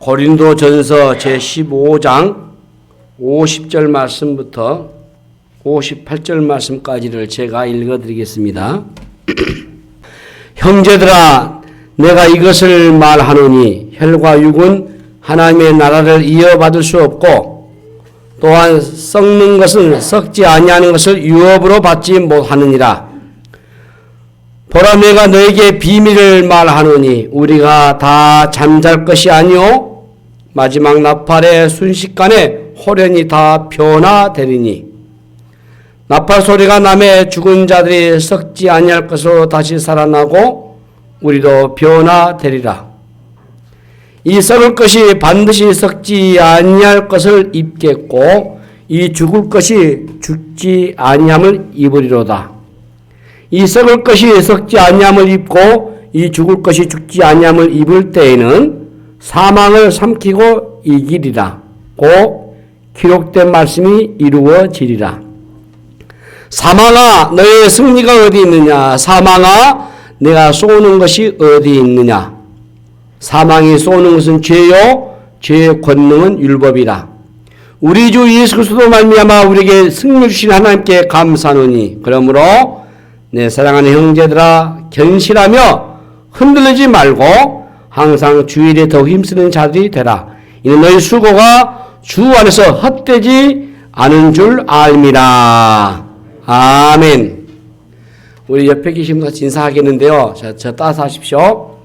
고린도전서 제15장 50절 말씀부터 58절 말씀까지를 제가 읽어드리겠습니다. 형제들아, 내가 이것을 말하노니 혈과 육은 하나님의 나라를 이어받을 수 없고 또한 썩는 것은 썩지 아니하는 것을 유업으로 받지 못하느니라. 보라, 내가 너에게 비밀을 말하노니 우리가 다 잠잘 것이 아니요 마지막 나팔의 순식간에 호련히 다 변화되리니 나팔 소리가 나매 죽은 자들이 썩지 아니할 것으로 다시 살아나고 우리도 변화되리라. 이 썩을 것이 반드시 썩지 아니할 것을 입겠고 이 죽을 것이 죽지 아니함을 입으리로다. 이 썩을 것이 썩지 아니함을 입고 이 죽을 것이 죽지 아니함을 입을 때에는 사망을 삼키고 이기리라. 고 기록된 말씀이 이루어지리라. 사망아, 너의 승리가 어디 있느냐? 사망아, 내가 쏘는 것이 어디 있느냐? 사망이 쏘는 것은 죄요, 죄의 권능은 율법이라. 우리 주 예수 그리스도 말미암아 우리에게 승리 주신 하나님께 감사하노니 그러므로 내 사랑하는 형제들아, 견실하며 흔들리지 말고 항상 주일에 더 힘쓰는 자들이 되라. 이는 너희 수고가 주 안에서 헛되지 않은 줄 알미라. 아멘. 우리 옆에 계신 분 같이 인사하겠는데요. 저 따라하십시오.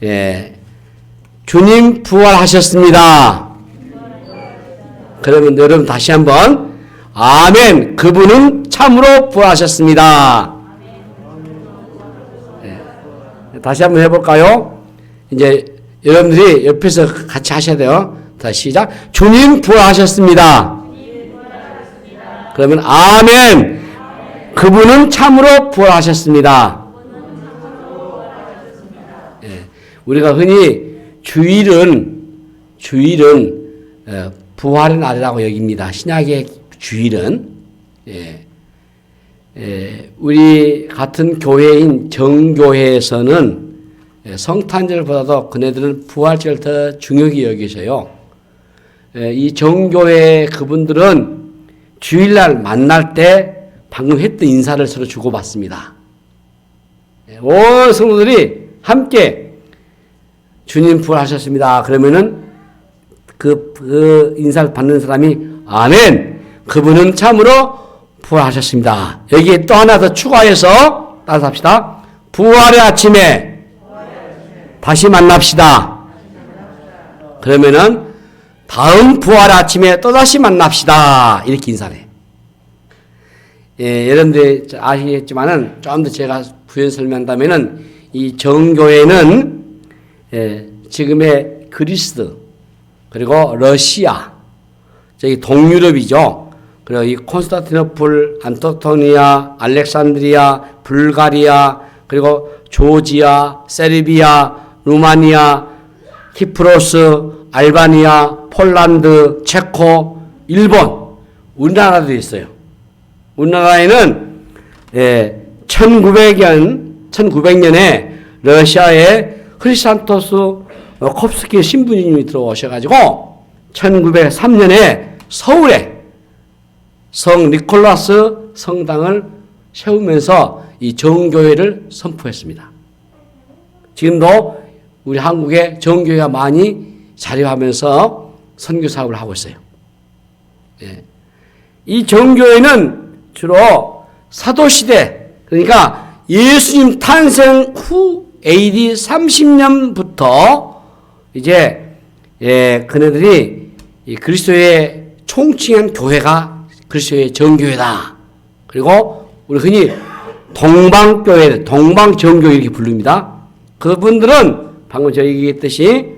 예. 주님 부활하셨습니다. 그러면 여러분 다시 한번 아멘. 그분은 참으로 부활하셨습니다. 예. 다시 한번 해볼까요? 이제 여러분들이 옆에서 같이 하셔야 돼요. 다시 시작. 주님 부활하셨습니다. 그러면 아멘. 그분은 참으로 부활하셨습니다. 예. 우리가 흔히 주일은 부활의 날이라고 여깁니다. 신약의 주일은. 예. 우리 같은 교회인 정교회에서는 성탄절보다도 그네들은 부활절을 더 중요히 여기셔요. 이 정교회 그분들은 주일날 만날 때 방금 했던 인사를 서로 주고받습니다. 온 성도들이 함께 주님 부활하셨습니다. 그러면은 그 인사를 받는 사람이 아멘. 그분은 참으로 부활하셨습니다. 여기에 또 하나 더 추가해서 따라서 합시다. 부활의 아침에 다시 만납시다. 그러면은 다음 부활의 아침에 또다시 만납시다. 이렇게 인사를 해. 예, 여러분들 아시겠지만은 좀 더 제가 부연 설명한다면은 이 정교회는 지금의 그리스 그리고 러시아 저기 동유럽이죠. 그리고 이 콘스탄티노플, 안토토니아, 알렉산드리아, 불가리아 그리고 조지아, 세르비아, 루마니아, 키프로스, 알바니아, 폴란드, 체코, 일본, 우리나라도 있어요. 우리나라에는 1900년에 러시아의 크리산토스 콥스키 신부님이 들어오셔가지고 1903년에 서울에 성 니콜라스 성당을 세우면서 이 정교회를 선포했습니다. 지금도 우리 한국에 정교회가 많이 자립하면서 선교 사업을 하고 있어요. 예. 이 정교회는 주로 사도시대, 그러니까 예수님 탄생 후 AD 30년부터 이제 그네들이 이 그리스도의 총칭한 교회가 그리스도의 정교회다. 그리고 우리 흔히 동방교회, 동방정교회 이렇게 부릅니다. 그분들은 방금 저희 얘기했듯이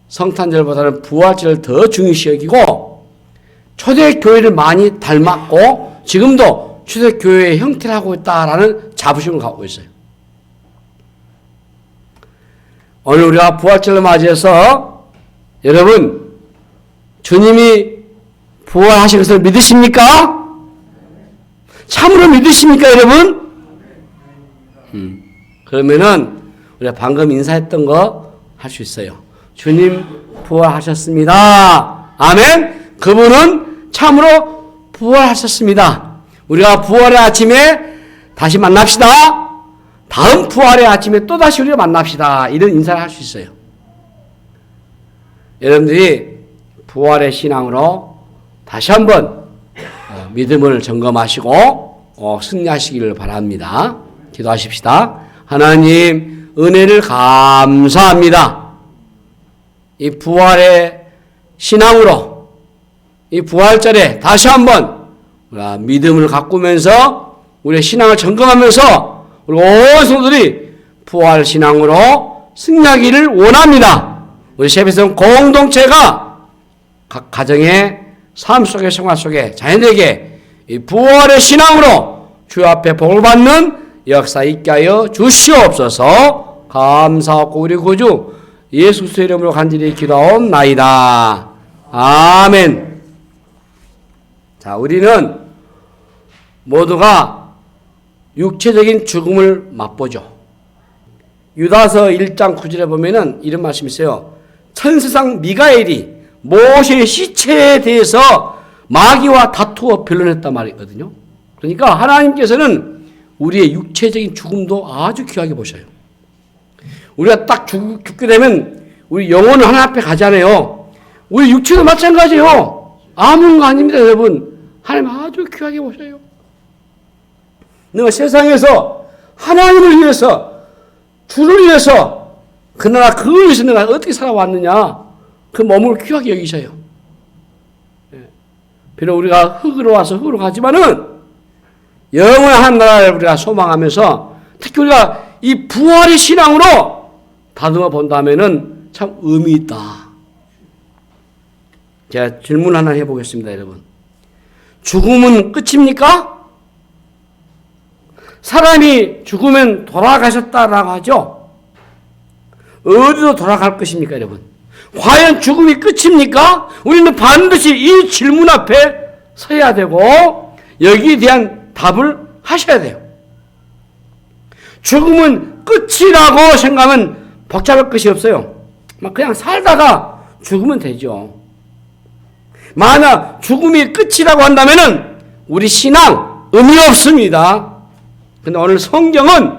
성탄절보다는 부활절을 더 중요시 여기고 초대교회를 많이 닮았고 지금도 초대교회의 형태를 하고 있다라는 자부심을 갖고 있어요. 오늘 우리가 부활절을 맞이해서 여러분 주님이 부활하신 것을 믿으십니까? 참으로 믿으십니까 여러분? 그러면은 우리가 방금 인사했던 거 할 수 있어요. 주님 부활하셨습니다. 아멘. 그분은 참으로 부활하셨습니다. 우리가 부활의 아침에 다시 만납시다. 다음 부활의 아침에 또다시 우리가 만납시다. 이런 인사를 할 수 있어요. 여러분들이 부활의 신앙으로 다시 한번 믿음을 점검하시고 승리하시기를 바랍니다. 기도하십시다. 하나님 은혜를 감사합니다. 이 부활의 신앙으로 이 부활절에 다시 한번 우리가 믿음을 가꾸면서 우리의 신앙을 점검하면서 우리 온 성도들이 부활 신앙으로 승리하기를 원합니다. 우리 셰베성 공동체가 각 가정의 삶 속의 생활 속에 자녀에게 이 부활의 신앙으로 주 앞에 복을 받는 역사 있게 하여 주시옵소서. 감사하고 우리 구주 예수 그리스도의 이름으로 간절히 기도하옵나이다. 아멘. 자, 우리는 모두가 육체적인 죽음을 맛보죠. 유다서 1장 9절에 보면은 이런 말씀이 있어요. 천사상 미가엘이 모세의 시체에 대해서 마귀와 다투어 변론했단 말이거든요. 그러니까 하나님께서는 우리의 육체적인 죽음도 아주 귀하게 보셔요. 우리가 딱 죽게 되면 우리 영혼은 하나님 앞에 가잖아요. 우리 육체도 마찬가지예요. 아무런 거 아닙니다, 여러분. 하나님 아주 귀하게 보셔요. 내가 세상에서 하나님을 위해서, 주를 위해서, 그러나 그걸 위해서 내가 어떻게 살아왔느냐, 그 몸을 귀하게 여기셔요. 비록 우리가 흙으로 와서 흙으로 가지만은 영원한 나라를 우리가 소망하면서 특히 우리가 이 부활의 신앙으로 다듬어 본다면은 참 의미 있다. 제가 질문 하나 해보겠습니다, 여러분. 죽음은 끝입니까? 사람이 죽으면 돌아가셨다라고 하죠. 어디로 돌아갈 것입니까, 여러분? 과연 죽음이 끝입니까? 우리는 반드시 이 질문 앞에 서야 되고 여기에 대한 답을 하셔야 돼요. 죽음은 끝이라고 생각하면 복잡할 것이 없어요. 그냥 살다가 죽으면 되죠. 만약 죽음이 끝이라고 한다면은 우리 신앙 의미 없습니다. 근데 오늘 성경은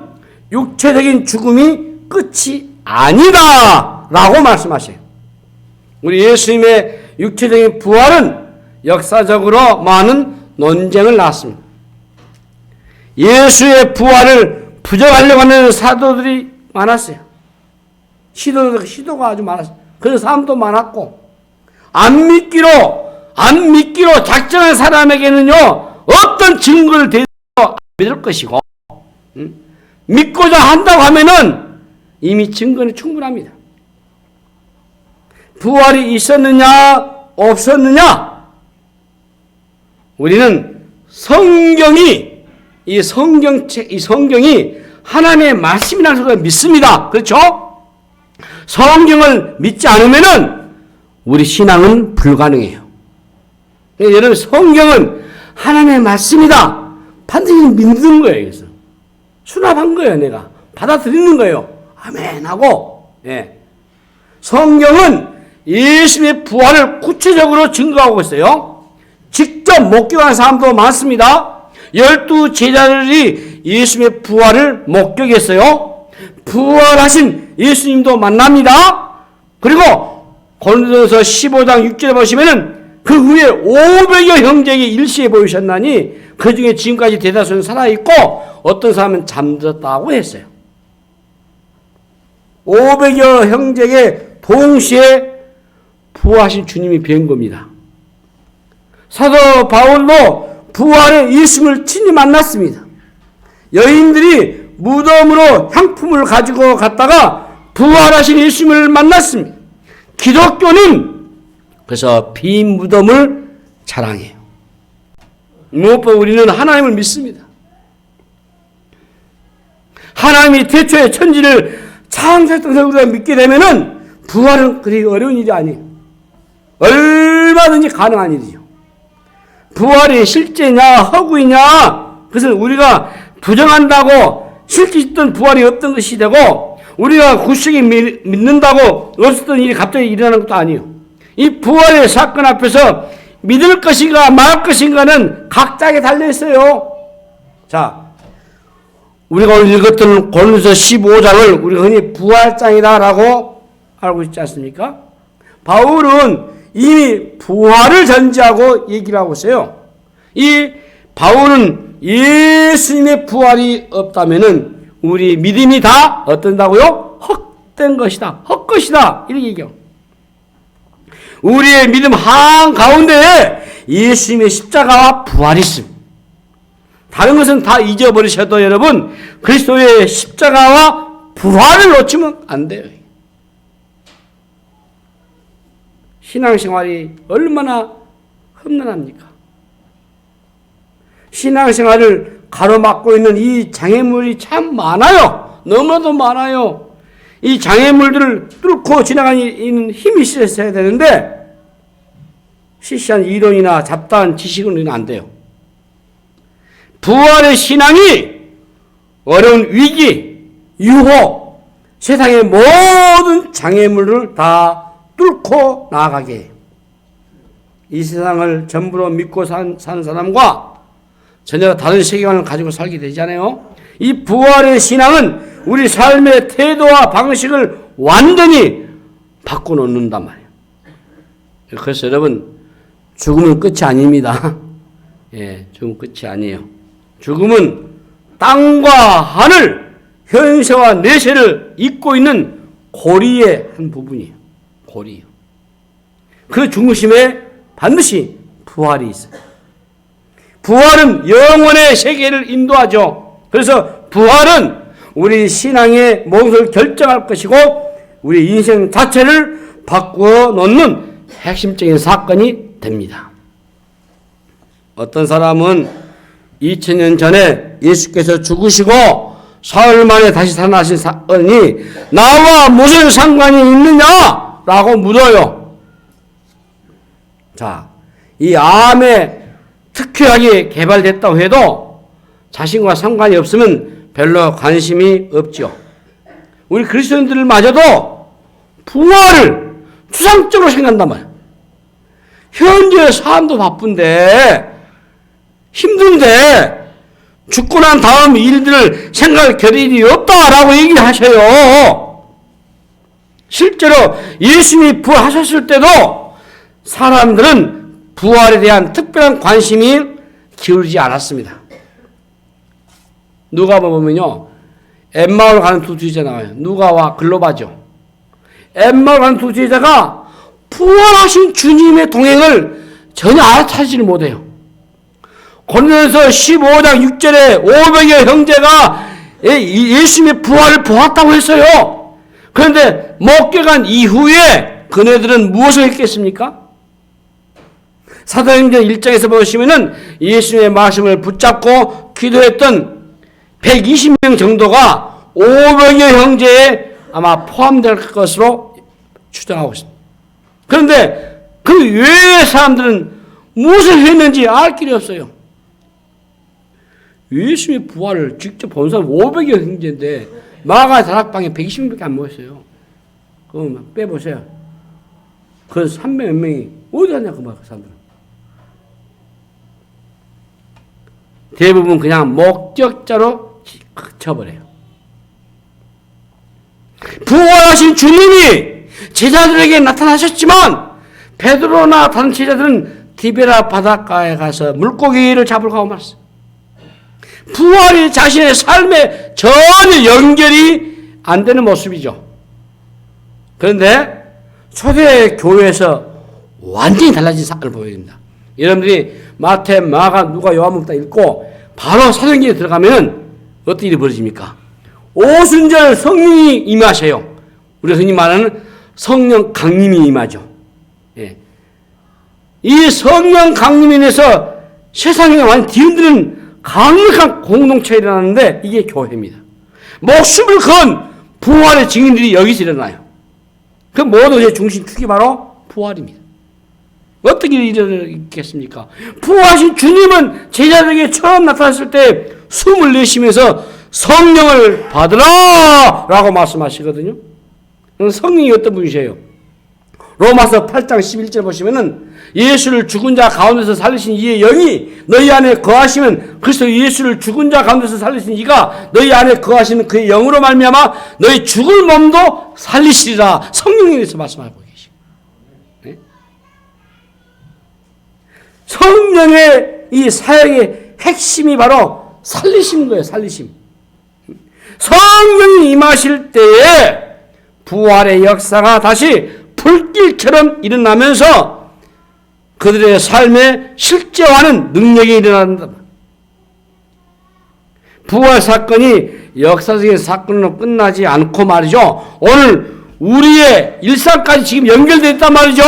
육체적인 죽음이 끝이 아니다 라고 말씀하셔요. 우리 예수님의 육체적인 부활은 역사적으로 많은 논쟁을 낳았습니다. 예수의 부활을 부정하려고 하는 사도들이 많았어요. 시도가 아주 많았어요. 그런 사람도 많았고, 안 믿기로 작정한 사람에게는요, 어떤 증거를 대도 안 믿을 것이고, 믿고자 한다고 하면은 이미 증거는 충분합니다. 부활이 있었느냐, 없었느냐, 우리는 이 성경이 하나님의 말씀이라는 것을 믿습니다. 그렇죠? 성경을 믿지 않으면은 우리 신앙은 불가능해요. 여러분, 성경은 하나님의 말씀이다. 반드시 믿는 거예요. 그래서 수납한 거예요. 내가 받아들이는 거예요. 아멘 하고. 예. 성경은 예수님의 부활을 구체적으로 증거하고 있어요. 직접 목격한 사람도 많습니다. 12 제자들이 예수님의 부활을 목격했어요. 부활하신 예수님도 만납니다. 그리고 고린도서 15장 6절에 보시면은 그 후에 500여 형제에게 일시에 보이셨나니 그 중에 지금까지 대다수는 살아있고 어떤 사람은 잠들었다고 했어요. 500여 형제에게 동시에 부활하신 주님이 뵌 겁니다. 사도 바울도 부활의 예수님을 친히 만났습니다. 여인들이 무덤으로 향품을 가지고 갔다가 부활하신 예수님을 만났습니다. 기독교는 그래서 빈 무덤을 자랑해요. 무엇보다 우리는 하나님을 믿습니다. 하나님이 태초에 천지를 창조했던 것을 우리가 믿게 되면은 부활은 그리 어려운 일이 아니에요. 얼마든지 가능한 일이죠. 부활이 실제냐 허구이냐 그것은 우리가 부정한다고 실제 있던 부활이 없던 것이 되고 우리가 굳세게 믿는다고 없었던 일이 갑자기 일어나는 것도 아니에요. 이 부활의 사건 앞에서 믿을 것인가 말 것인가는 각자에게 달려있어요. 자, 우리가 오늘 읽었던 고린도서 15장을 우리가 흔히 부활장이다라고 알고 있지 않습니까? 바울은 이미 부활을 전제하고 얘기를 하고 있어요. 이 바울은 예수님의 부활이 없다면은 우리 믿음이 다 어떤다고요? 헛된 것이다. 헛것이다. 이렇게 얘기해요. 우리의 믿음 한가운데에 예수님의 십자가와 부활이 있습니다. 다른 것은 다 잊어버리셔도 여러분 그리스도의 십자가와 부활을 놓치면 안 돼요. 신앙생활이 얼마나 험난합니까? 신앙생활을 가로막고 있는 이 장애물이 참 많아요. 너무나도 많아요. 이 장애물들을 뚫고 지나가는 힘이 있어야 되는데 시시한 이론이나 잡다한 지식은 안 돼요. 부활의 신앙이 어려운 위기, 유혹, 세상의 모든 장애물을 다 뚫고 나아가게 해요. 이 세상을 전부로 믿고 사는 사람과 전혀 다른 세계관을 가지고 살게 되잖아요. 이 부활의 신앙은 우리 삶의 태도와 방식을 완전히 바꿔놓는단 말이에요. 그래서 여러분 죽음은 끝이 아닙니다. 예, 죽음은 끝이 아니에요. 죽음은 땅과 하늘, 현세와 내세를 잇고 있는 고리의 한 부분이에요. 고리요. 그 중심에 반드시 부활이 있어요. 부활은 영혼의 세계를 인도하죠. 그래서 부활은 우리 신앙의 모든 것을 결정할 것이고 우리 인생 자체를 바꾸어 놓는 핵심적인 사건이 됩니다. 어떤 사람은 2000년 전에 예수께서 죽으시고 사흘 만에 다시 살아나신 사건이 나와 무슨 상관이 있느냐라고 물어요. 자, 이 암에 특효약이 개발됐다고 해도 자신과 상관이 없으면 별로 관심이 없죠. 우리 그리스도인들마저도 부활을 추상적으로 생각한단 말이에요. 현재 삶도 바쁜데 힘든데 죽고 난 다음 일들을 생각할 겨를이 없다라고 얘기하셔요. 실제로 예수님이 부활하셨을 때도 사람들은 부활에 대한 특별한 관심이 기울지 않았습니다. 누가복음 보면요, 엠마오로 가는 두 제자 나와요. 누가와 글로바죠. 엠마오로 가는 두 제자가 부활하신 주님의 동행을 전혀 알아차리지를 못해요. 고린도서 15장 6절에 500여 형제가 예수님의 부활을 보았다고 했어요. 그런데 목격한 이후에 그네들은 무엇을 했겠습니까? 사도행전 1장에서 보시면은 예수님의 말씀을 붙잡고 기도했던 120명 정도가 500여 형제에 아마 포함될 것으로 추정하고 있습니다. 그런데 그 외의 사람들은 무엇을 했는지 알 길이 없어요. 예수님의 부활을 직접 본 사람 500여 형제인데 마가 다락방에 120명밖에 안 모였어요. 그럼 빼보세요. 그 300몇 명이 어디 갔냐 그 사람들은. 대부분 그냥 목격자로 그쳐버려요. 부활하신 주님이 제자들에게 나타나셨지만 베드로나 다른 제자들은 디베라 바닷가에 가서 물고기를 잡으러 가고 말았어요. 부활이 자신의 삶에 전혀 연결이 안 되는 모습이죠. 그런데 초대 교회에서 완전히 달라진 사건을 보여줍니다. 여러분들이 마태, 마가, 누가, 요한복음 다 읽고 바로 사도행전에 들어가면 어떤 일이 벌어집니까? 오순절 성령이 임하셔요. 우리가 흔히 말하는 성령 강림이 임하죠. 예. 이 성령 강림에 인해서 세상에 완전 뒤흔드는 강력한 공동체가 일어나는데 이게 교회입니다. 목숨을 건 부활의 증인들이 여기서 일어나요. 그 모든 중심축이 바로 부활입니다. 어떻게 일어나겠습니까? 부활하신 주님은 제자들에게 처음 나타났을 때 숨을 내쉬면서 성령을 받으라 라고 말씀하시거든요. 성령이 어떤 분이세요? 로마서 8장 11절 보시면은 예수를 죽은 자 가운데서 살리신 이의 영이 너희 안에 거하시면 그리스도 예수를 죽은 자 가운데서 살리신 이가 너희 안에 거하시는 그의 영으로 말미암아 너희 죽을 몸도 살리시리라. 성령에 대해서 말씀하고 계시고, 네? 성령의 이 사역의 핵심이 바로 살리시는 거예요. 살리심. 성령이 임하실 때에 부활의 역사가 다시 불길처럼 일어나면서 그들의 삶에 실제화하는 능력이 일어난다. 부활 사건이 역사적인 사건으로 끝나지 않고 말이죠. 오늘 우리의 일상까지 지금 연결되어 있단 말이죠.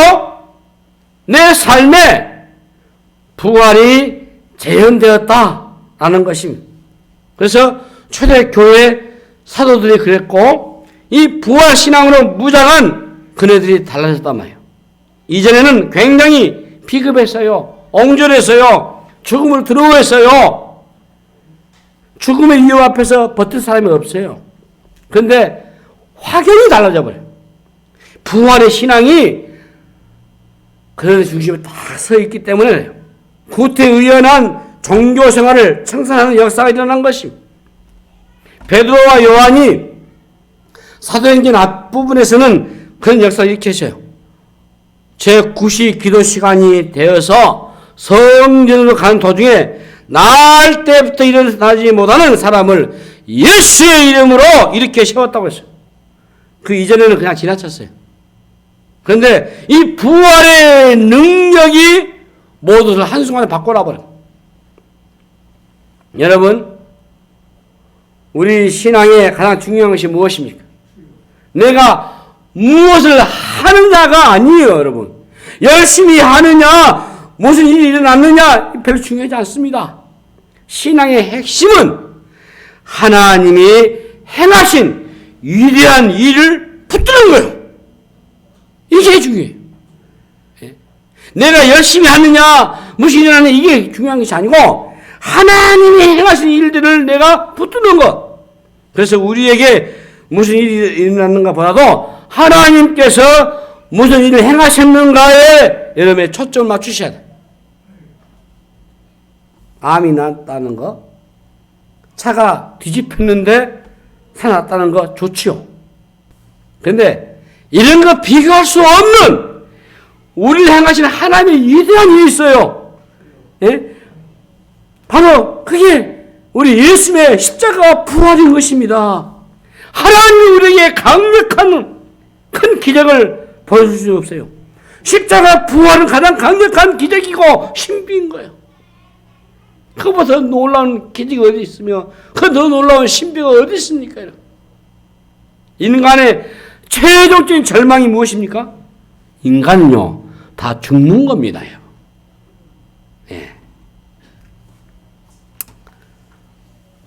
내 삶에 부활이 재현되었다라는 것입니다. 그래서 초대교회 사도들이 그랬고 이 부활신앙으로 무장한 그네들이 달라졌단 말이에요. 이전에는 굉장히 비급했어요. 옹졸했어요. 죽음을 두려워했어요. 죽음의 위협 앞에서 버틸 사람이 없어요. 그런데 확연히 달라져 버려요. 부활의 신앙이 그런 중심에 딱 서 있기 때문에 구태의연한 종교생활을 청산하는 역사가 일어난 것입니다. 베드로와 요한이 사도행전 앞부분에서는 그런 역사를 일으키셔요. 제9시 기도 시간이 되어서 성전으로 가는 도중에 나을 때부터 일어나지 못하는 사람을 예수의 이름으로 일으켜 세웠다고 했어요. 그 이전에는 그냥 지나쳤어요. 그런데 이 부활의 능력이 모두를 한순간에 바꿔놔버려요. 여러분, 우리 신앙의 가장 중요한 것이 무엇입니까? 내가 무엇을 하는 자가 아니에요, 여러분. 열심히 하느냐, 무슨 일이 일어났느냐, 별로 중요하지 않습니다. 신앙의 핵심은 하나님이 행하신 위대한 일을 붙드는 거예요. 이게 중요해요. 내가 열심히 하느냐, 무슨 일이 일어나느냐, 이게 중요한 것이 아니고, 하나님이 행하신 일들을 내가 붙드는 것. 그래서 우리에게 무슨 일이 일어났는가 보다도 하나님께서 무슨 일을 행하셨는가에 여러분의 초점을 맞추셔야 돼요. 암이 났다는 거, 차가 뒤집혔는데 살아났다는 거 좋지요. 그런데 이런 거 비교할 수 없는 우리를 행하시는 하나님의 위대한 일이 있어요. 예? 바로 그게 우리 예수님의 십자가 부활인 것입니다. 하나님이 우리에게 강력한 큰 기적을 보여줄 수 없어요. 십자가 부활은 가장 강력한 기적이고 신비인 거예요. 그보다 더 놀라운 기적이 어디 있으며 그 더 놀라운 신비가 어디 있습니까? 인간의 최종적인 절망이 무엇입니까? 인간은요, 다 죽는 겁니다. 예.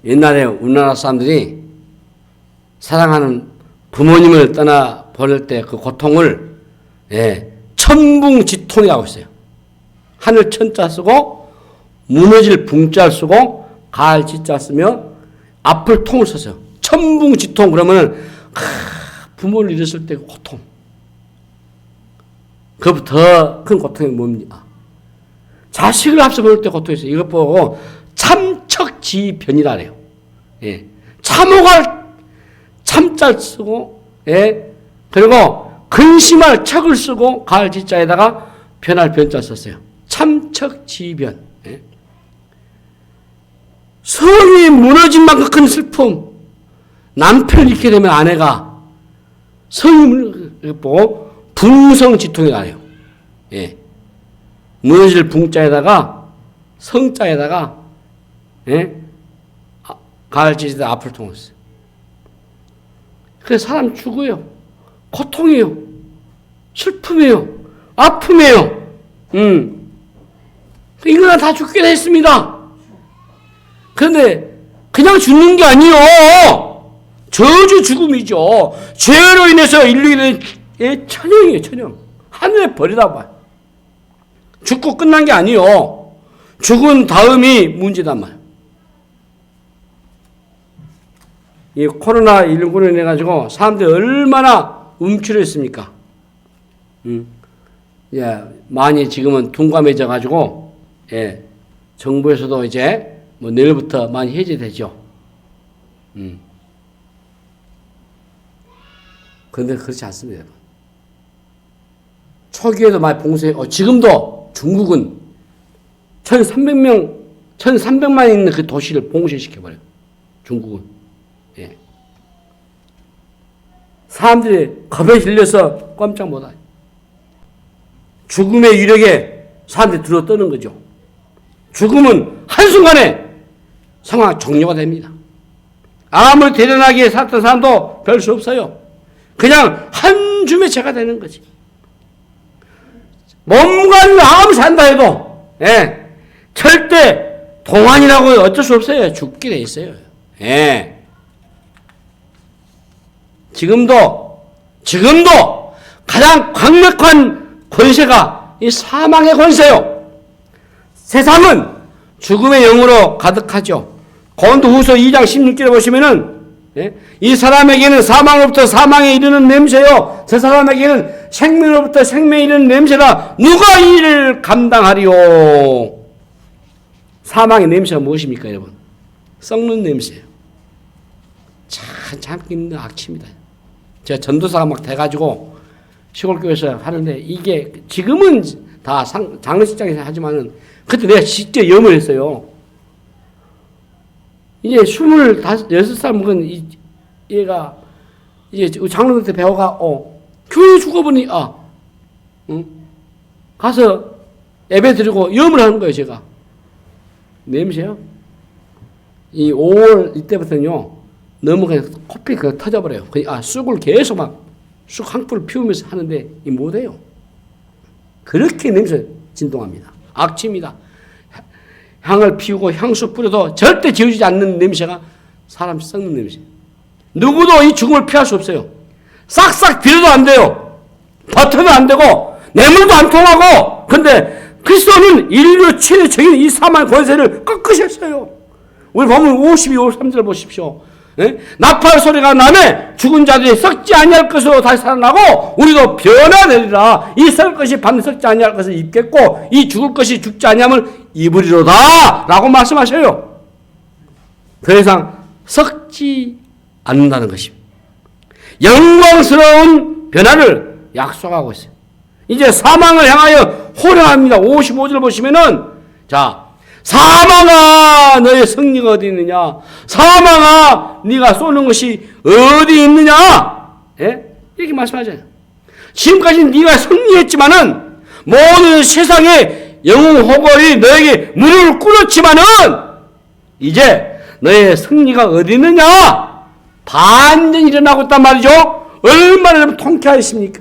옛날에 우리나라 사람들이 사랑하는 부모님을 떠나 버릴 때 그 고통을 천붕지통이라고 했어요. 하늘 천자 쓰고 무너질 붕자 쓰고 가을 지자 쓰며 앞을 통을 썼어요. 천붕지통 그러면은 부모를 잃었을 때 고통. 그보다 더 큰 고통이 뭡니까? 자식을 앞서 볼 때 고통이 있어요. 이것 보고 참척지변이라 그래요. 예. 참호갈 참자를 쓰고, 예. 그리고 근심할 척을 쓰고 가을 지자에다가 변할 변자 썼어요. 참척지변. 예. 성이 무너진 만큼 큰 슬픔. 남편을 잃게 되면 아내가 성이 보고 붕성지통이 나요. 예. 무너질 붕자에다가 성자에다가, 예. 가을 지지다 앞을 통했어요. 그래서 사람 죽어요. 고통이에요. 슬픔이에요. 아픔이에요. 이거는 다 죽게 됐습니다. 그런데 그냥 죽는 게 아니에요. 저주 죽음이죠. 죄로 인해서 인류에 대한 천형이에요. 천형. 하늘에 버리다 봐요. 죽고 끝난 게 아니에요. 죽은 다음이 문제단 말이에요. 이 코로나19로 인해 가지고 사람들이 얼마나 움츠렸습니까? 예, 많이 지금은 둔감해져 가지고, 예, 정부에서도 이제 뭐 내일부터 많이 해제되죠. 그런데 그렇지 않습니다. 초기에도 많이 봉쇄, 지금도 중국은 1,300만 있는 그 도시를 봉쇄시켜버려요. 중국은. 예. 사람들이 겁에 질려서 꼼짝 못해요. 죽음의 위력에 사람들이 들어떠는 거죠. 죽음은 한순간에 상황 종료가 됩니다. 아무리 대단하게 살았던 사람도 별 수 없어요. 그냥 한 줌의 죄가 되는 거지. 몸과는 아무리 산다 해도, 예, 절대 동안이라고 어쩔 수 없어요. 죽게 돼 있어요. 예. 지금도 가장 강력한 권세가 이 사망의 권세요. 세상은 죽음의 영으로 가득하죠. 고린도후서 2장 16절에 보시면은, 예? 이 사람에게는 사망으로부터 사망에 이르는 냄새요, 저 사람에게는 생명으로부터 생명에 이르는 냄새라. 누가 이 일을 감당하리요? 사망의 냄새가 무엇입니까, 여러분? 썩는 냄새예요. 참기 힘든 악취입니다. 제가 전도사가 막 돼가지고 시골교회에서 하는데, 이게 지금은 다 장례식장에서 하지만은 그때 내가 진짜 염을 했어요. 이제 26살 먹은 얘가 이제 장로한테 배워가, 교회 죽어보니, 가서 예배 드리고 염을 하는 거예요, 제가. 냄새요? 이 5월 이때부터는요, 너무 그냥 코피 그냥 터져버려요. 쑥을 계속 쑥 한 풀 피우면서 하는데, 못해요. 그렇게 냄새 진동합니다. 악취입니다. 향을 피우고 향수 뿌려도 절대 지워지지 않는 냄새가 사람 썩는 냄새. 누구도 이 죽음을 피할 수 없어요. 싹싹 빌어도 안 돼요. 버텨도 안 되고 뇌물도 안 통하고. 근데 그리스도는 인류 최적인 이 사망의 권세를 꺾으셨어요. 우리 보면 52, 53절 보십시오. 예? 나팔 소리가 나매 죽은 자들이 썩지 아니할 것으로 다시 살아나고 우리도 변화되리라. 이 썩을 것이 반드시 썩지 아니할 것을 입겠고 이 죽을 것이 죽지 아니함을 입으리로다 라고 말씀하셔요. 더 이상 썩지 않는다는 것입니다. 영광스러운 변화를 약속하고 있어요. 이제 사망을 향하여 호령합니다. 55절 보시면은, 자, 사망아 너의 승리가 어디 있느냐? 사망아 네가 쏘는 것이 어디 있느냐? 예? 이렇게 말씀하잖아요. 지금까지 네가 승리했지만은 모든 세상의 영웅 호걸이 너에게 무릎을 꿇었지만은 이제 너의 승리가 어디 있느냐? 반전이 일어나고 있단 말이죠. 얼마나 통쾌하십니까?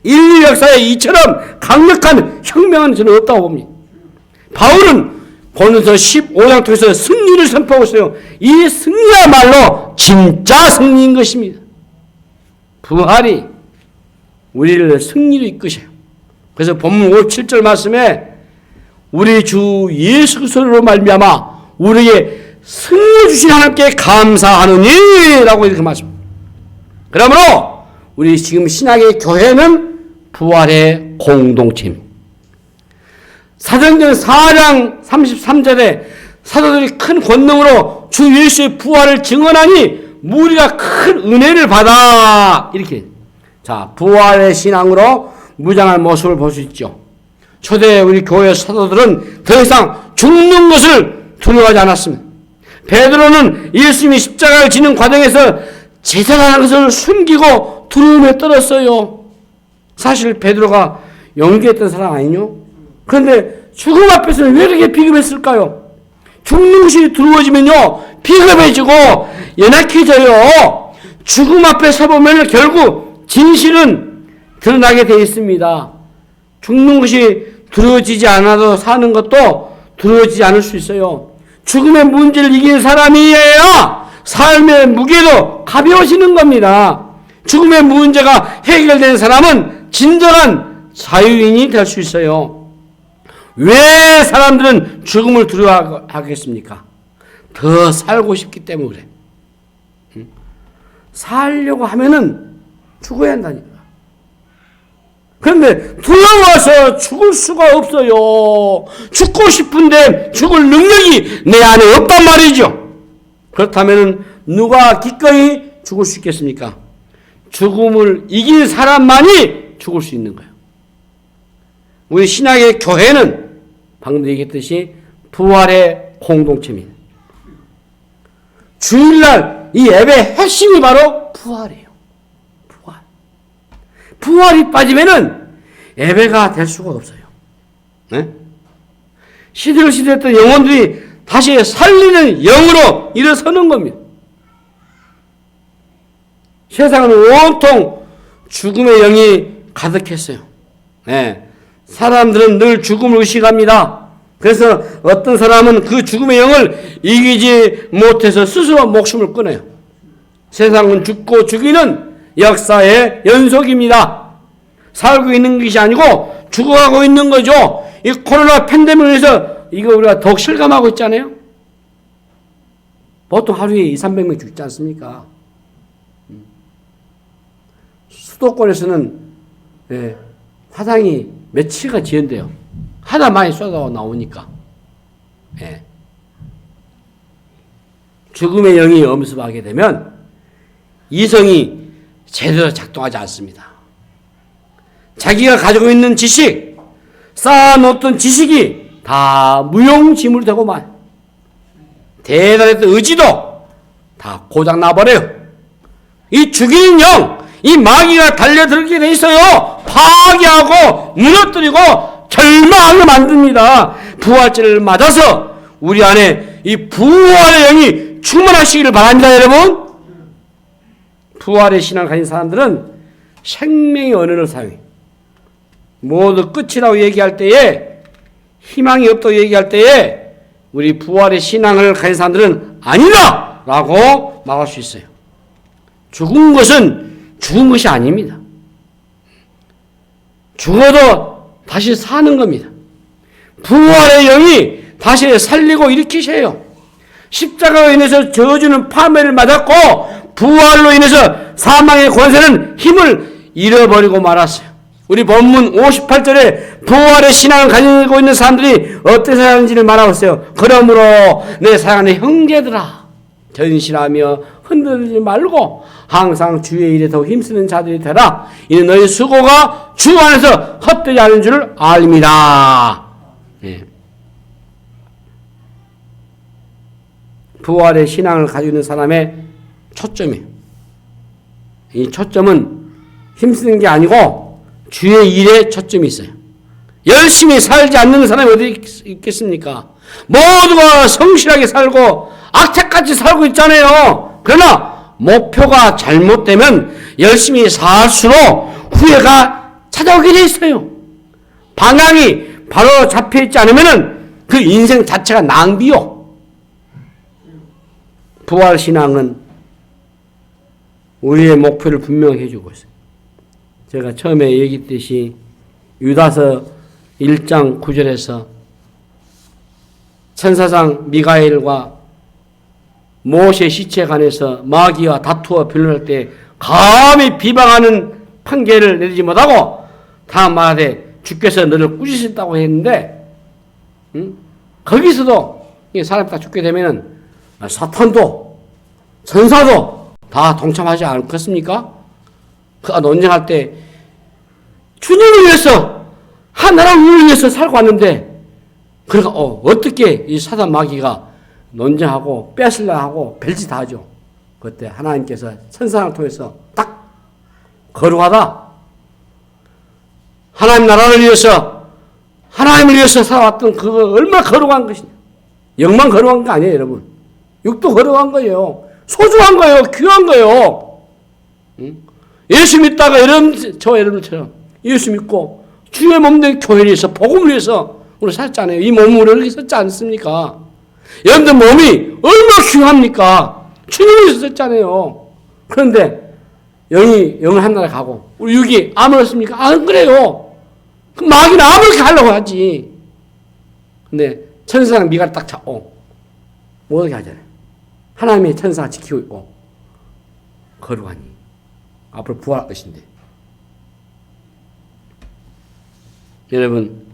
인류 역사에 이처럼 강력한 혁명은 저는 없다고 봅니다. 바울은 고린도서 15장 통해서 승리를 선포하고 있어요. 이 승리야말로 진짜 승리인 것입니다. 부활이 우리를 승리로 이끄셔요. 그래서 본문 57절 말씀에 우리 주 예수 그리스도로 말미암아 우리에게 승리 주신 하나님께 감사하노니 라고 이렇게 말씀합니다. 그러므로 우리 지금 신약의 교회는 부활의 공동체입니다. 사도행전 4장 33절에 사도들이 큰 권능으로 주 예수의 부활을 증언하니 무리가 큰 은혜를 받아. 이렇게. 자, 부활의 신앙으로 무장할 모습을 볼 수 있죠. 초대 우리 교회 사도들은 더 이상 죽는 것을 두려워하지 않았습니다. 베드로는 예수님이 십자가를 지는 과정에서 제사라는 것을 숨기고 두려움에 떨었어요. 사실 베드로가 용기했던 사람 아니뇨? 그런데 죽음 앞에서는 왜 이렇게 비겁했을까요? 죽는 것이 두려워지면요, 비겁해지고 연약해져요. 죽음 앞에 서보면 결국 진실은 드러나게 되어 있습니다. 죽는 것이 두려워지지 않아도 사는 것도 두려워지지 않을 수 있어요. 죽음의 문제를 이긴 사람이어야 삶의 무게도 가벼워지는 겁니다. 죽음의 문제가 해결된 사람은 진정한 자유인이 될 수 있어요. 왜 사람들은 죽음을 두려워하겠습니까? 더 살고 싶기 때문에 그래. 살려고 하면은 죽어야 한다니까. 그런데 두려워서 죽을 수가 없어요. 죽고 싶은데 죽을 능력이 내 안에 없단 말이죠. 그렇다면 누가 기꺼이 죽을 수 있겠습니까? 죽음을 이긴 사람만이 죽을 수 있는 거예요. 우리 신약의 교회는 방금 얘기했듯이 부활의 공동체입니다. 주일날 이 예배의 핵심이 바로 부활이에요. 부활이 빠지면은 예배가 될 수가 없어요. 네? 시대를 시대했던 영혼들이 다시 살리는 영으로 일어서는 겁니다. 세상은 온통 죽음의 영이 가득했어요. 네. 사람들은 늘 죽음을 의식합니다. 그래서 어떤 사람은 그 죽음의 영을 이기지 못해서 스스로 목숨을 끊어요. 세상은 죽고 죽이는 역사의 연속입니다. 살고 있는 것이 아니고 죽어가고 있는 거죠. 이 코로나 팬데믹을 해서 이거 우리가 더욱 실감하고 있잖아요. 보통 하루에 200~300명 죽지 않습니까? 수도권에서는 화상이 며칠가 지연돼요. 하다 많이 쏟아 나오니까. 죽음의 영이 엄습하게 되면 이성이 제대로 작동하지 않습니다. 자기가 가지고 있는 지식, 쌓아놓던 지식이 다 무용지물이 되고 대단했던 의지도 다 고장나버려요. 이 죽이는 영, 이 마귀가 달려들게 돼 있어요. 파괴하고 무너뜨리고 절망하게 만듭니다. 부활절을 맞아서 우리 안에 이 부활의 영이 충만하시기를 바랍니다, 여러분. 부활의 신앙을 가진 사람들은 생명의 언어를 사용해. 모두 끝이라고 얘기할 때에, 희망이 없다고 얘기할 때에 우리 부활의 신앙을 가진 사람들은 아니다! 라고 말할 수 있어요. 죽은 것은 죽은 것이 아닙니다. 죽어도 다시 사는 겁니다. 부활의 영이 다시 살리고 일으키셔요. 십자가로 인해서 저주는 파멸을 맞았고 부활로 인해서 사망의 권세는 힘을 잃어버리고 말았어요. 우리 본문 58절에 부활의 신앙을 가지고 있는 사람들이 어떻게 사는지를 말하고 있어요. 그러므로 내 사랑하는 형제들아, 전실하며 흔들리지 말고 항상 주의 일에 더욱 힘쓰는 자들이 되라. 이는 너희 수고가 주 안에서 헛되지 않은 줄을 알미라. 부활의 신앙을 가지고 있는 사람의 초점이에요. 이 초점은 힘쓰는 게 아니고 주의 일에 초점이 있어요. 열심히 살지 않는 사람이 어디 있겠습니까? 모두가 성실하게 살고 악착같이 살고 있잖아요. 그러나 목표가 잘못되면 열심히 살수록 후회가 찾아오게 돼 있어요. 방향이 바로 잡혀있지 않으면 그 인생 자체가 낭비요. 부활신앙은 우리의 목표를 분명히 해주고 있어요. 제가 처음에 얘기했듯이 유다서 1장 9절에서 천사장 미가엘과 모세 시체에 관해서 마귀와 다투어 변론할 때 감히 비방하는 판결을 내리지 못하고 다음 말하되 주께서 너를 꾸짖으셨다고 했는데 거기서도 사람 다 죽게 되면은 사탄도 천사도 다 동참하지 않겠습니까? 그 논쟁할 때 주님을 위해서 하나님을 위해서 살고 왔는데 그러니까 어떻게 이 사단 마귀가 논쟁하고 뺏으려 하고 별짓 다 하죠. 그때 하나님께서 천사를 통해서 딱 거룩하다. 하나님 나라를 위해서 하나님을 위해서 살아왔던 그거 얼마나 거룩한 것이냐. 영만 거룩한 거 아니에요, 여러분. 육도 거룩한 거예요. 소중한 거예요. 귀한 거예요. 예수 믿다가 저와 여러분처럼 예수 믿고 주의 몸된 교회를 위해서 복음을 위해서 우리 살잖아요. 이 몸을 이렇게 썼지 않습니까? 여러분들 몸이 얼마나 귀합니까? 주님을 위해서 썼잖아요. 그런데 영을 한 나라 가고 우리 육이 아무렇습니까? 안 그래요. 그 마귀는 아무렇게 하려고 하지. 근데 천사랑 미가를 딱 잡고 못 오게 하잖아요. 하나님의 천사가 지키고 있고 거룩하니. 앞으로 부활할 것인데. 여러분,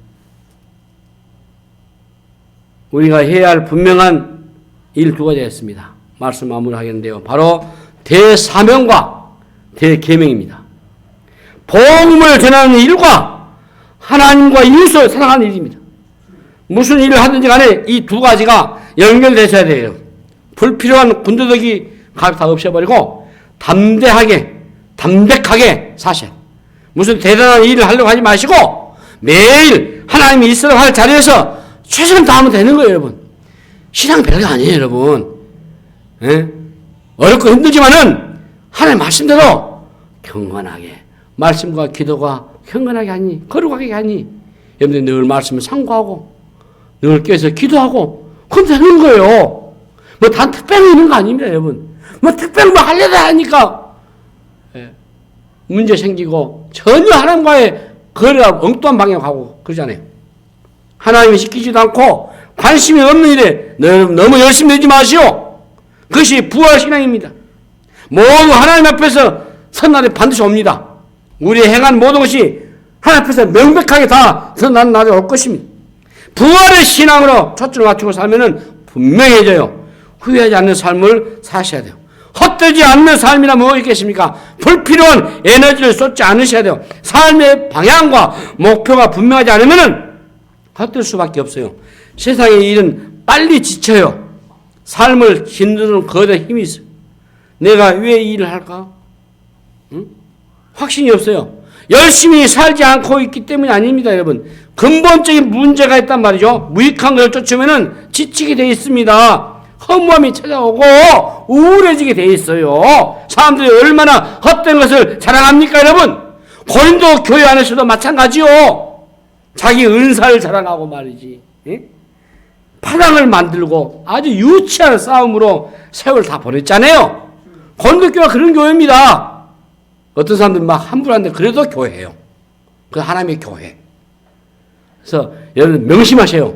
우리가 해야 할 분명한 일 두 가지가 있습니다. 말씀 마무리하겠는데요. 바로 대사명과 대계명입니다. 복음을 전하는 일과 하나님과 이웃을 사랑하는 일입니다. 무슨 일을 하든지 간에 이 두 가지가 연결되셔야 돼요. 불필요한 군더더기 다 없애버리고 담백하게 사셔. 무슨 대단한 일을 하려고 하지 마시고 매일 하나님이 있으라고 할 자리에서 최선을 다하면 되는 거예요, 여러분. 신앙 별거 아니에요, 여러분. 예? 어렵고 힘들지만은 하나님 말씀대로 경건하게 말씀과 기도가 경건하게 하니 거룩하게 하니 여러분들 늘 말씀을 상고하고 늘 깨서 기도하고 그럼 되는 거예요. 뭐 단 특별히 있는 거 아닙니다, 여러분. 뭐 특별히 뭐 하려다 하니까 예. 문제 생기고 전혀 하나님과의 거리가 엉뚱한 방향 가고 그러잖아요. 하나님이 시키지도 않고 관심이 없는 일에 너무 열심히 되지 마시오. 그것이 부활신앙입니다. 모두 하나님 앞에서 선날이 반드시 옵니다. 우리 행한 모든 것이 하나님 앞에서 명백하게 다 선난 날이 올 것입니다. 부활의 신앙으로 초점을 맞추고 살면은 분명해져요. 후회하지 않는 삶을 사셔야 돼요. 헛되지 않는 삶이라 뭐 있겠습니까? 불필요한 에너지를 쏟지 않으셔야 돼요. 삶의 방향과 목표가 분명하지 않으면은 헛될 수밖에 없어요. 세상의 일은 빨리 지쳐요. 삶을 짓누르는 거대한 힘이 있어요. 내가 왜 이 일을 할까? 응? 확신이 없어요. 열심히 살지 않고 있기 때문이 아닙니다, 여러분. 근본적인 문제가 있단 말이죠. 무익한 것을 쫓으면은 지치게 돼 있습니다. 허무함이 찾아오고 우울해지게 돼 있어요. 사람들이 얼마나 헛된 것을 자랑합니까, 여러분? 고린도 교회 안에서도 마찬가지요. 자기 은사를 자랑하고 말이지. 예? 파랑을 만들고 아주 유치한 싸움으로 세월 다 보냈잖아요. 고린도 교회가 그런 교회입니다. 어떤 사람들은 막 함부로 하는데 그래도 교회예요. 그 하나님의 교회. 그래서 여러분 명심하세요.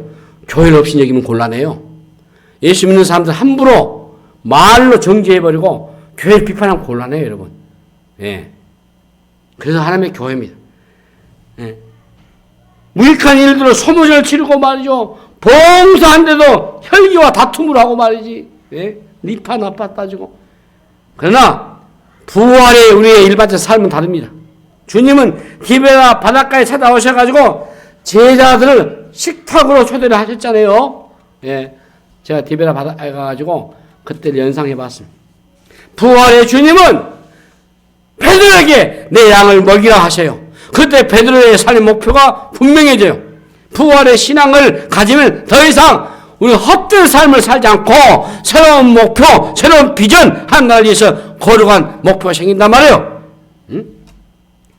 교회를 없이 여기면 곤란해요. 예수 믿는 사람들 함부로 말로 정죄해버리고 교회를 비판하면 곤란해요, 여러분. 예. 그래서 하나님의 교회입니다. 예. 무익한 일들로 소모전을 치르고 말이죠. 봉사한데도 혈기와 다툼을 하고 말이지. 예? 니파 나파 따지고. 그러나 부활의 우리의 일반적 삶은 다릅니다. 주님은 디베라 바닷가에 찾아오셔가지고 제자들을 식탁으로 초대를 하셨잖아요. 예. 제가 디베라 바닷가에 가가지고 그때를 연상해봤습니다. 부활의 주님은 베드로에게 내 양을 먹이라 하셔요. 그때 베드로의 삶의 목표가 분명해져요. 부활의 신앙을 가지면 더 이상 우리 헛된 삶을 살지 않고 새로운 목표, 새로운 비전 하나를 위해서 거룩한 목표가 생긴단 말이에요. 응?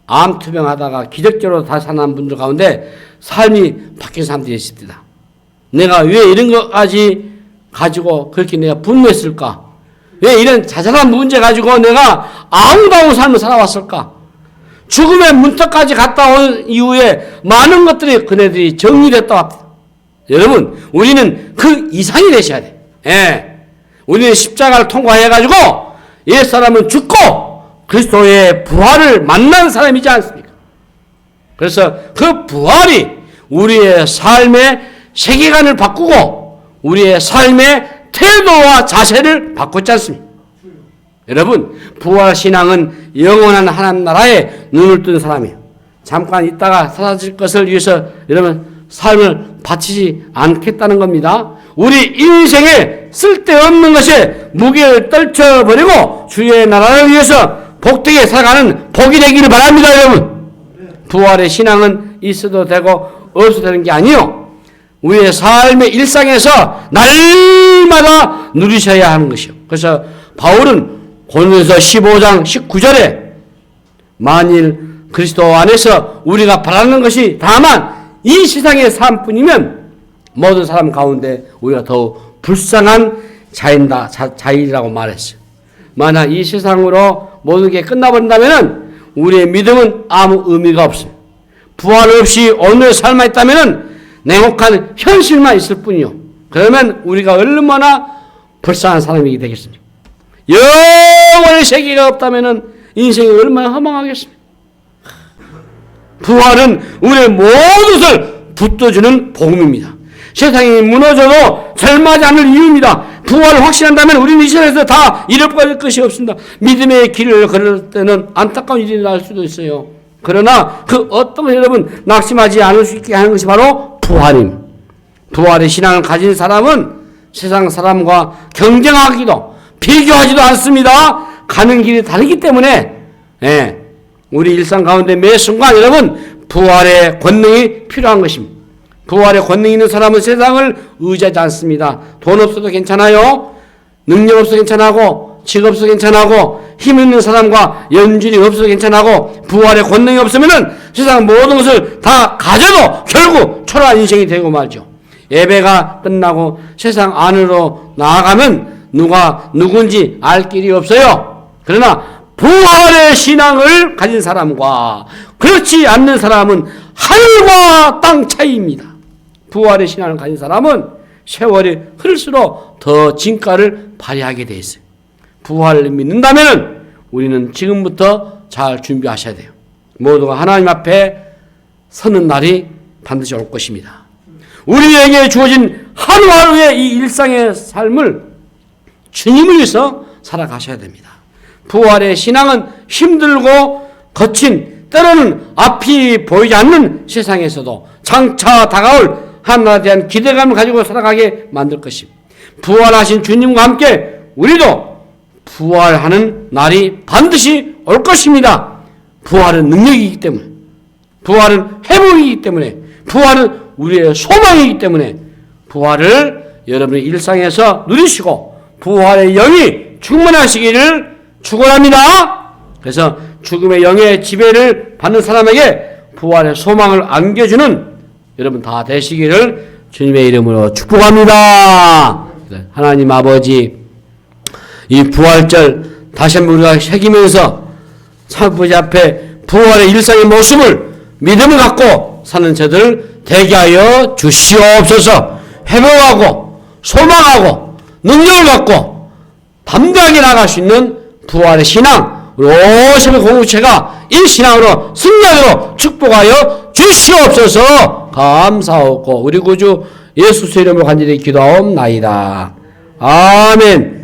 암 투병하다가 기적적으로 다시 살아난 분들 가운데 삶이 바뀐 사람들이 있습니다. 내가 왜 이런 것까지 가지고 그렇게 내가 분노했을까? 왜 이런 자잘한 문제 가지고 내가 아웅다웅 삶을 살아왔을까? 죽음의 문턱까지 갔다 온 이후에 많은 것들이 그네들이 정리됐다 왔다. 여러분, 우리는 그 이상이 되셔야 돼. 예. 우리는 십자가를 통과해가지고 옛사람은 죽고 그리스도의 부활을 만난 사람이지 않습니까? 그래서 그 부활이 우리의 삶의 세계관을 바꾸고 우리의 삶의 태도와 자세를 바꿨지 않습니까? 여러분, 부활신앙은 영원한 하나님 나라에 눈을 뜬 사람이에요. 잠깐 있다가 사라질 것을 위해서 여러분 삶을 바치지 않겠다는 겁니다. 우리 인생에 쓸데없는 것에 무게를 떨쳐버리고 주의 나라를 위해서 복되게 살아가는 복이 되기를 바랍니다, 여러분. 부활의 신앙은 있어도 되고 없어도 되는 게 아니요. 우리의 삶의 일상에서 날마다 누리셔야 하는 것이요. 그래서 바울은 고린도서 15장 19절에 만일 그리스도 안에서 우리가 바라는 것이 다만 이 세상의 삶뿐이면 모든 사람 가운데 우리가 더욱 불쌍한 자일이라고 말했어요. 만약 이 세상으로 모든 게 끝나버린다면 우리의 믿음은 아무 의미가 없습니다. 부활 없이 오늘 삶만 있다면 냉혹한 현실만 있을 뿐이요. 그러면 우리가 얼마나 불쌍한 사람이 되겠습니까? 영원의 세계가 없다면 인생이 얼마나 허망하겠습니까? 부활은 우리의 모든 것을 붙들어주는 복음입니다. 세상이 무너져도 절망하지 않을 이유입니다. 부활을 확신한다면 우리는 이 세상에서 다 잃어버릴 것이 없습니다. 믿음의 길을 걸을 때는 안타까운 일이 날 수도 있어요. 그러나 그 어떤 것이 여러분 낙심하지 않을 수 있게 하는 것이 바로 부활입니다. 부활의 신앙을 가진 사람은 세상 사람과 경쟁하기도 비교하지도 않습니다. 가는 길이 다르기 때문에 우리 일상 가운데 매 순간 여러분 부활의 권능이 필요한 것입니다. 부활의 권능이 있는 사람은 세상을 의지하지 않습니다. 돈 없어도 괜찮아요. 능력 없어도 괜찮고 직업 없어도 괜찮고 힘 있는 사람과 연줄이 없어도 괜찮고 부활의 권능이 없으면 세상 모든 것을 다 가져도 결국 초라한 인생이 되고 말죠. 예배가 끝나고 세상 안으로 나아가면 누가 누군지 알 길이 없어요. 그러나 부활의 신앙을 가진 사람과 그렇지 않는 사람은 하늘과 땅 차이입니다. 부활의 신앙을 가진 사람은 세월이 흐를수록 더 진가를 발휘하게 돼 있어요. 부활을 믿는다면 우리는 지금부터 잘 준비하셔야 돼요. 모두가 하나님 앞에 서는 날이 반드시 올 것입니다. 우리에게 주어진 하루하루의 이 일상의 삶을 주님을 위해서 살아가셔야 됩니다. 부활의 신앙은 힘들고 거친 때로는 앞이 보이지 않는 세상에서도 장차 다가올 하나님에 대한 기대감을 가지고 살아가게 만들 것입니다. 부활하신 주님과 함께 우리도 부활하는 날이 반드시 올 것입니다. 부활은 능력이기 때문에, 부활은 회복이기 때문에, 부활은 우리의 소망이기 때문에 부활을 여러분의 일상에서 누리시고 부활의 영이 충만하시기를 축원합니다. 그래서 죽음의 영의 지배를 받는 사람에게 부활의 소망을 안겨주는 여러분 다 되시기를 주님의 이름으로 축복합니다. 하나님 아버지, 이 부활절 다시 한번 우리가 새기면서 아버지 앞에 부활의 일상의 모습을 믿음을 갖고 사는 저들 되게 하여 주시옵소서. 회복하고 소망하고 능력을 갖고 담대하게 나갈 수 있는 부활의 신앙, 우리 오십의 공동체가 이 신앙으로 승리하도록 축복하여 주시옵소서. 감사하고 우리 구주 예수 이름으로 간절히 기도하옵나이다. 아멘.